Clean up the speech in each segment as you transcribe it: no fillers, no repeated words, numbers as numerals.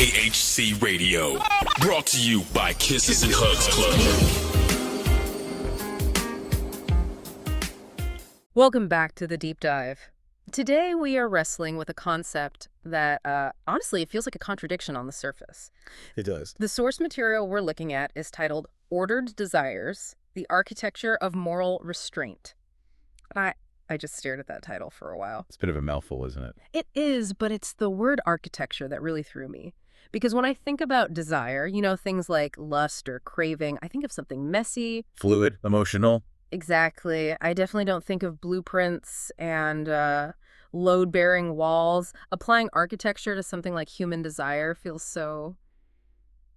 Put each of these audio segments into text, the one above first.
KHC Radio. Brought to you by Kisses and Hugs Club. Welcome back to the Deep Dive. Today we are wrestling with a concept that, honestly, it feels like a contradiction on the surface. It does. The source material we're looking at is titled Ordered Desires, the Architecture of Moral Restraint. I just stared at that title for a while. It's a bit of a mouthful, isn't it? It is, but it's the word architecture that really threw me. Because when I think about desire, things like lust or craving, I think of something messy. Fluid, emotional. Exactly. I definitely don't think of blueprints and load-bearing walls. Applying architecture to something like human desire feels so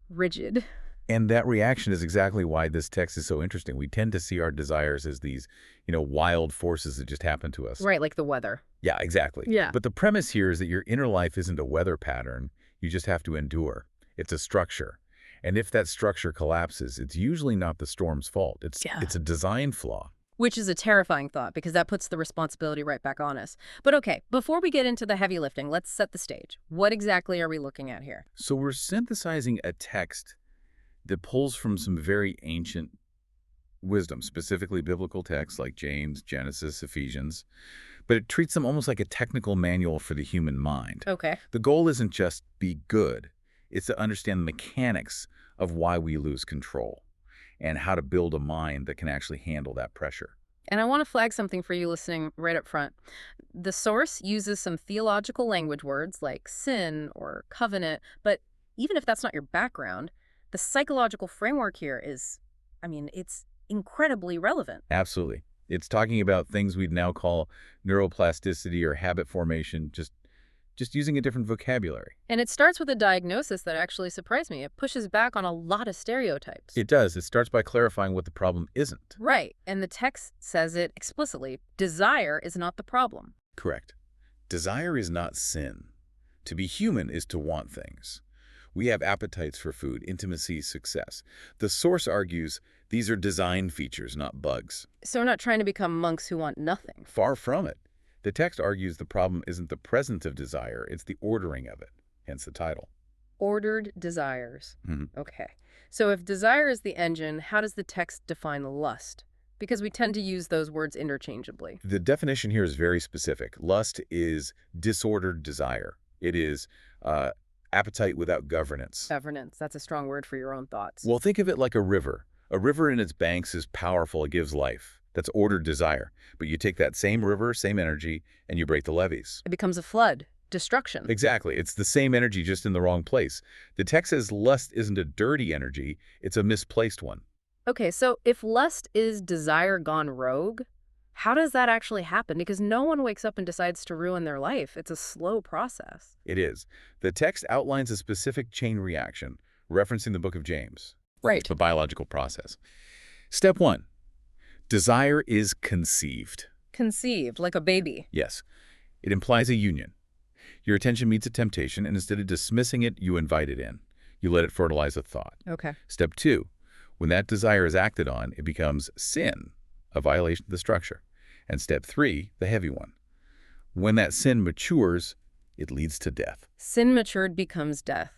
rigid. And that reaction is exactly why this text is so interesting. We tend to see our desires as these, wild forces that just happen to us. Right, like the weather. Yeah, exactly. Yeah. But the premise here is that your inner life isn't a weather pattern. You just have to endure. It's a structure. And if that structure collapses, it's usually not the storm's fault. It's a design flaw. Which is a terrifying thought, because that puts the responsibility right back on us. But okay, before we get into the heavy lifting, let's set the stage. What exactly are we looking at here? So we're synthesizing a text that pulls from some very ancient wisdom, specifically biblical texts like James, Genesis, Ephesians, but it treats them almost like a technical manual for the human mind. Okay. The goal isn't just be good, it's to understand the mechanics of why we lose control and how to build a mind that can actually handle that pressure. And I want to flag something for you listening right up front. The source uses some theological language words like sin or covenant, but even if that's not your background, the psychological framework here is, it's incredibly relevant. Absolutely. It's talking about things we'd now call neuroplasticity or habit formation, just using a different vocabulary. And it starts with a diagnosis that actually surprised me. It pushes back on a lot of stereotypes. It does. It starts by clarifying what the problem isn't. Right. And the text says it explicitly. Desire is not the problem. Correct. Desire is not sin. To be human is to want things. We have appetites for food, intimacy, success. The source argues these are design features, not bugs. So we're not trying to become monks who want nothing. Far from it. The text argues the problem isn't the presence of desire, it's the ordering of it, hence the title. Ordered desires. Mm-hmm. Okay. So if desire is the engine, how does the text define lust? Because we tend to use those words interchangeably. The definition here is very specific. Lust is disordered desire. It is appetite without governance. Governance. That's a strong word for your own thoughts. Well, think of it like a river. A river in its banks is powerful. It gives life. That's ordered desire. But you take that same river, same energy, and you break the levees. It becomes a flood. Destruction. Exactly. It's the same energy, just in the wrong place. The text says lust isn't a dirty energy. It's a misplaced one. Okay, so if lust is desire gone rogue, how does that actually happen? Because no one wakes up and decides to ruin their life. It's a slow process. It is. The text outlines a specific chain reaction, referencing the book of James. Right. The biological process. Step 1. Desire is conceived. Conceived, like a baby. Yes. It implies a union. Your attention meets a temptation, and instead of dismissing it, you invite it in. You let it fertilize a thought. Okay. Step 2. When that desire is acted on, it becomes sin, a violation of the structure. And step 3, the heavy one. When that sin matures, it leads to death. Sin matured becomes death.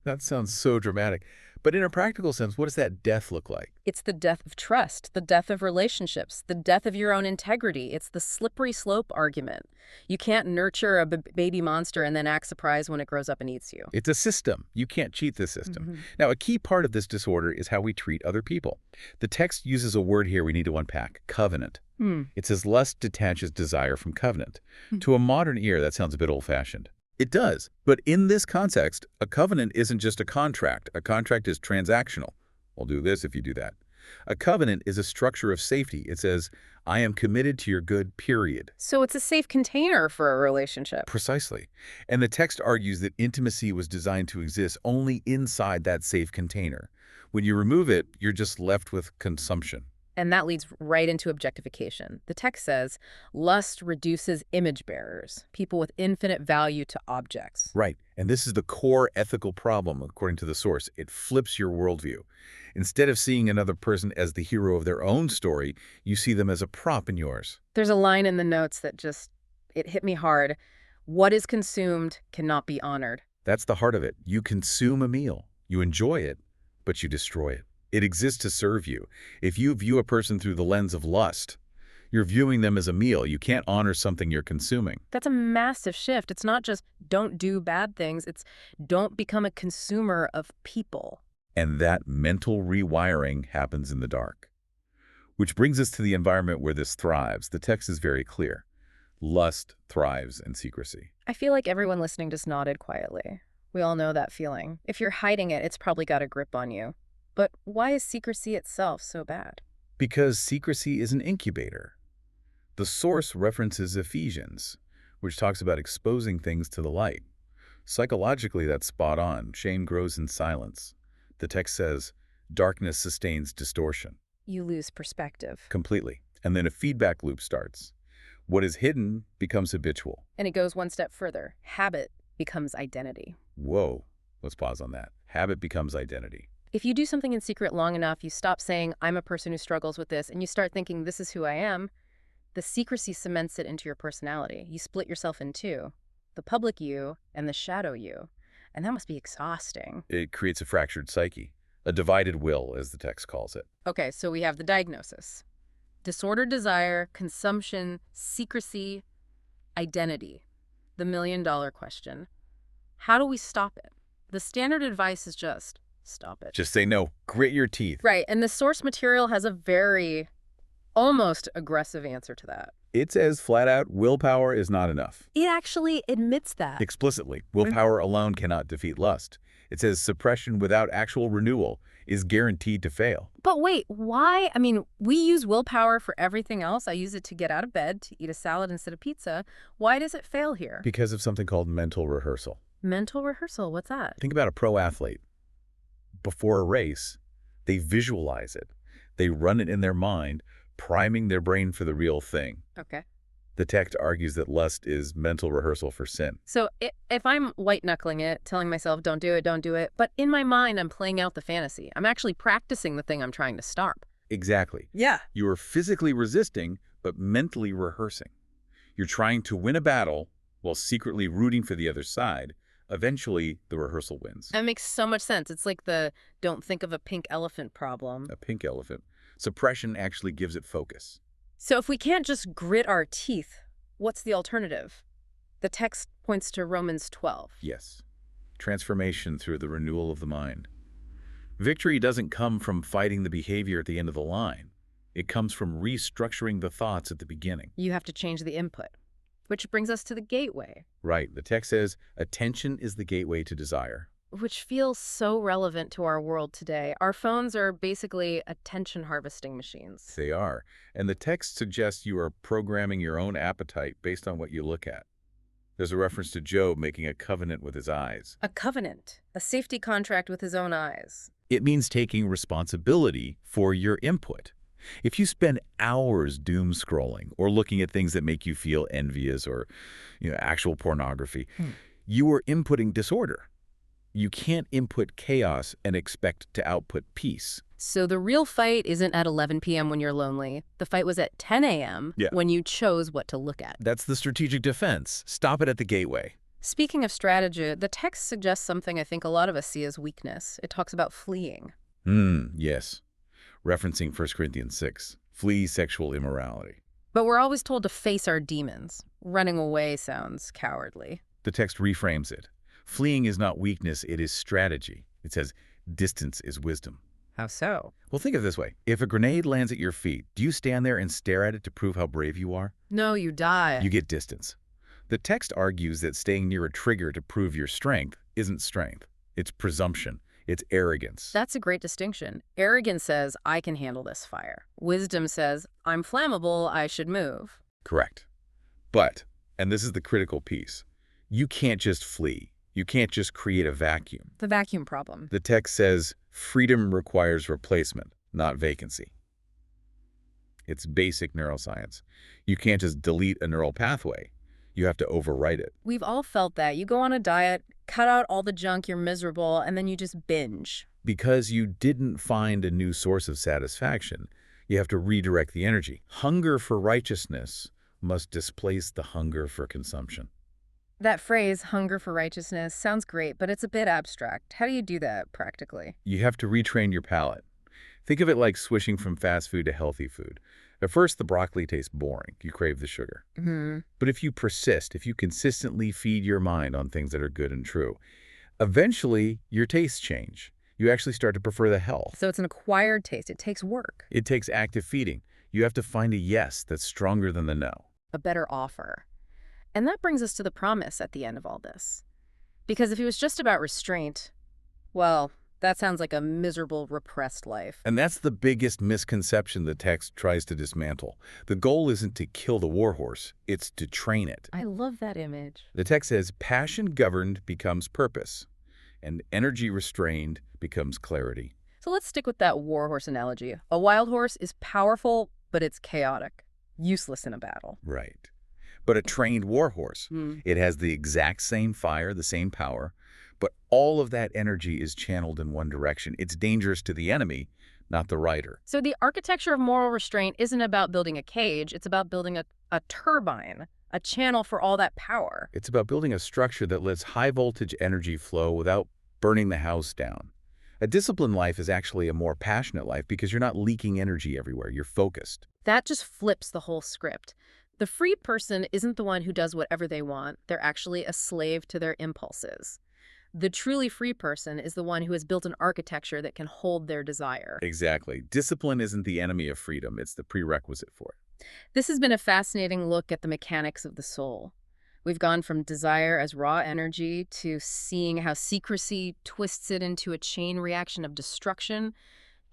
That sounds so dramatic. But in a practical sense, what does that death look like? It's the death of trust, the death of relationships, the death of your own integrity. It's the slippery slope argument. You can't nurture a baby monster and then act surprised when it grows up and eats you. It's a system. You can't cheat the system. Mm-hmm. Now, a key part of this disorder is how we treat other people. The text uses a word here we need to unpack, covenant. It says lust detaches desire from covenant. To a modern ear, that sounds a bit old-fashioned. It does. But in this context, a covenant isn't just a contract. A contract is transactional. I'll do this if you do that. A covenant is a structure of safety. It says, I am committed to your good, period. So it's a safe container for a relationship. Precisely. And the text argues that intimacy was designed to exist only inside that safe container. When you remove it, you're just left with consumption. And that leads right into objectification. The text says, lust reduces image bearers, people with infinite value to objects. Right. And this is the core ethical problem, according to the source. It flips your worldview. Instead of seeing another person as the hero of their own story, you see them as a prop in yours. There's a line in the notes that it hit me hard. What is consumed cannot be honored. That's the heart of it. You consume a meal. You enjoy it, but you destroy it. It exists to serve you. If you view a person through the lens of lust, you're viewing them as a meal. You can't honor something you're consuming. That's a massive shift. It's not just don't do bad things. It's don't become a consumer of people. And that mental rewiring happens in the dark. Which brings us to the environment where this thrives. The text is very clear. Lust thrives in secrecy. I feel like everyone listening just nodded quietly. We all know that feeling. If you're hiding it, it's probably got a grip on you. But why is secrecy itself so bad? Because secrecy is an incubator. The source references Ephesians, which talks about exposing things to the light. Psychologically, that's spot on. Shame grows in silence. The text says, darkness sustains distortion. You lose perspective. Completely. And then a feedback loop starts. What is hidden becomes habitual. And it goes one step further. Habit becomes identity. Whoa. Let's pause on that. Habit becomes identity. If you do something in secret long enough, you stop saying, I'm a person who struggles with this, and you start thinking, this is who I am. The secrecy cements it into your personality. You split yourself in two, the public you and the shadow you. And that must be exhausting. It creates a fractured psyche, a divided will, as the text calls it. Okay, so we have the diagnosis. Disordered desire, consumption, secrecy, identity. The million-dollar question. How do we stop it? The standard advice is just stop it. Just say no. Grit your teeth. Right, and the source material has a very almost aggressive answer to that. It says flat out, willpower is not enough. It actually admits that. Explicitly, willpower alone cannot defeat lust. It says suppression without actual renewal is guaranteed to fail. But wait, why? I mean, we use willpower for everything else. I use it to get out of bed, to eat a salad instead of pizza. Why does it fail here? Because of something called mental rehearsal. Mental rehearsal, what's that? Think about a pro athlete. Before a race, they visualize it. They run it in their mind, priming their brain for the real thing. Okay. The text argues that lust is mental rehearsal for sin. So if I'm white-knuckling it, telling myself, don't do it, but in my mind, I'm playing out the fantasy. I'm actually practicing the thing I'm trying to stop. Exactly. Yeah. You are physically resisting, but mentally rehearsing. You're trying to win a battle while secretly rooting for the other side. Eventually, the rehearsal wins. That makes so much sense. It's like the don't think of a pink elephant problem. A pink elephant. Suppression actually gives it focus. So if we can't just grit our teeth, what's the alternative? The text points to Romans 12. Yes. Transformation through the renewal of the mind. Victory doesn't come from fighting the behavior at the end of the line. It comes from restructuring the thoughts at the beginning. You have to change the input, which brings us to the gateway. Right. The text says, attention is the gateway to desire. Which feels so relevant to our world today. Our phones are basically attention harvesting machines. They are. And the text suggests you are programming your own appetite based on what you look at. There's a reference to Job making a covenant with his eyes. A covenant, a safety contract with his own eyes. It means taking responsibility for your input. If you spend hours doom scrolling or looking at things that make you feel envious or, actual pornography, you are inputting disorder. You can't input chaos and expect to output peace. So the real fight isn't at 11 p.m. when you're lonely. The fight was at 10 a.m. when you chose what to look at. That's the strategic defense. Stop it at the gateway. Speaking of strategy, the text suggests something I think a lot of us see as weakness. It talks about fleeing. Yes. Referencing 1 Corinthians 6. Flee sexual immorality. But we're always told to face our demons. Running away sounds cowardly. The text reframes it. Fleeing is not weakness, it is strategy. It says, distance is wisdom. How so? Well, think of it this way. If a grenade lands at your feet, do you stand there and stare at it to prove how brave you are? No, you die. You get distance. The text argues that staying near a trigger to prove your strength isn't strength. It's presumption. It's arrogance. That's a great distinction. Arrogance says, I can handle this fire. Wisdom says, I'm flammable, I should move. Correct. But, and this is the critical piece, you can't just flee. You can't just create a vacuum. The vacuum problem. The text says, freedom requires replacement, not vacancy. It's basic neuroscience. You can't just delete a neural pathway. You have to overwrite it. We've all felt that. You go on a diet, cut out all the junk, you're miserable, and then you just binge. Because you didn't find a new source of satisfaction, you have to redirect the energy. Hunger for righteousness must displace the hunger for consumption. That phrase, hunger for righteousness, sounds great, but it's a bit abstract. How do you do that practically? You have to retrain your palate. Think of it like switching from fast food to healthy food. At first, the broccoli tastes boring. You crave the sugar. But if you persist, if you consistently feed your mind on things that are good and true, eventually your tastes change. You actually start to prefer the health. So it's an acquired taste. It takes work. It takes active feeding. You have to find a yes that's stronger than the no. A better offer. And that brings us to the promise at the end of all this. Because if it was just about restraint, well, that sounds like a miserable, repressed life. And that's the biggest misconception the text tries to dismantle. The goal isn't to kill the warhorse, it's to train it. I love that image. The text says, passion governed becomes purpose, and energy restrained becomes clarity. So let's stick with that warhorse analogy. A wild horse is powerful, but it's chaotic, useless in a battle. Right. But a trained warhorse, it has the exact same fire, the same power, but all of that energy is channeled in one direction. It's dangerous to the enemy, not the rider. So the architecture of moral restraint isn't about building a cage. It's about building a turbine, a channel for all that power. It's about building a structure that lets high-voltage energy flow without burning the house down. A disciplined life is actually a more passionate life because you're not leaking energy everywhere. You're focused. That just flips the whole script. The free person isn't the one who does whatever they want. They're actually a slave to their impulses. The truly free person is the one who has built an architecture that can hold their desire. Exactly. Discipline isn't the enemy of freedom. It's the prerequisite for it. This has been a fascinating look at the mechanics of the soul. We've gone from desire as raw energy to seeing how secrecy twists it into a chain reaction of destruction,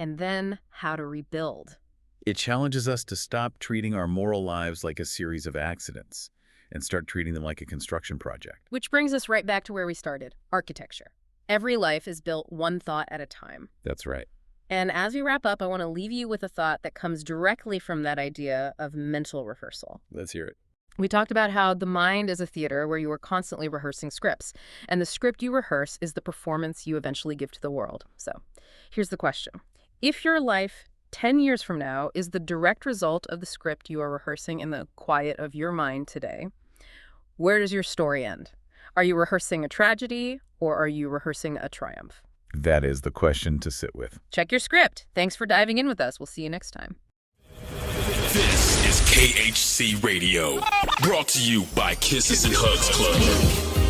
and then how to rebuild. It challenges us to stop treating our moral lives like a series of accidents and start treating them like a construction project. Which brings us right back to where we started, architecture. Every life is built one thought at a time. That's right. And as we wrap up, I want to leave you with a thought that comes directly from that idea of mental rehearsal. Let's hear it. We talked about how the mind is a theater where you are constantly rehearsing scripts, and the script you rehearse is the performance you eventually give to the world. So here's the question. If your life 10 years from now is the direct result of the script you are rehearsing in the quiet of your mind today, where does your story end? Are you rehearsing a tragedy, or are you rehearsing a triumph? That is the question to sit with. Check your script. Thanks for diving in with us. We'll see you next time. This is KHC Radio, brought to you by Kisses and Hugs Club.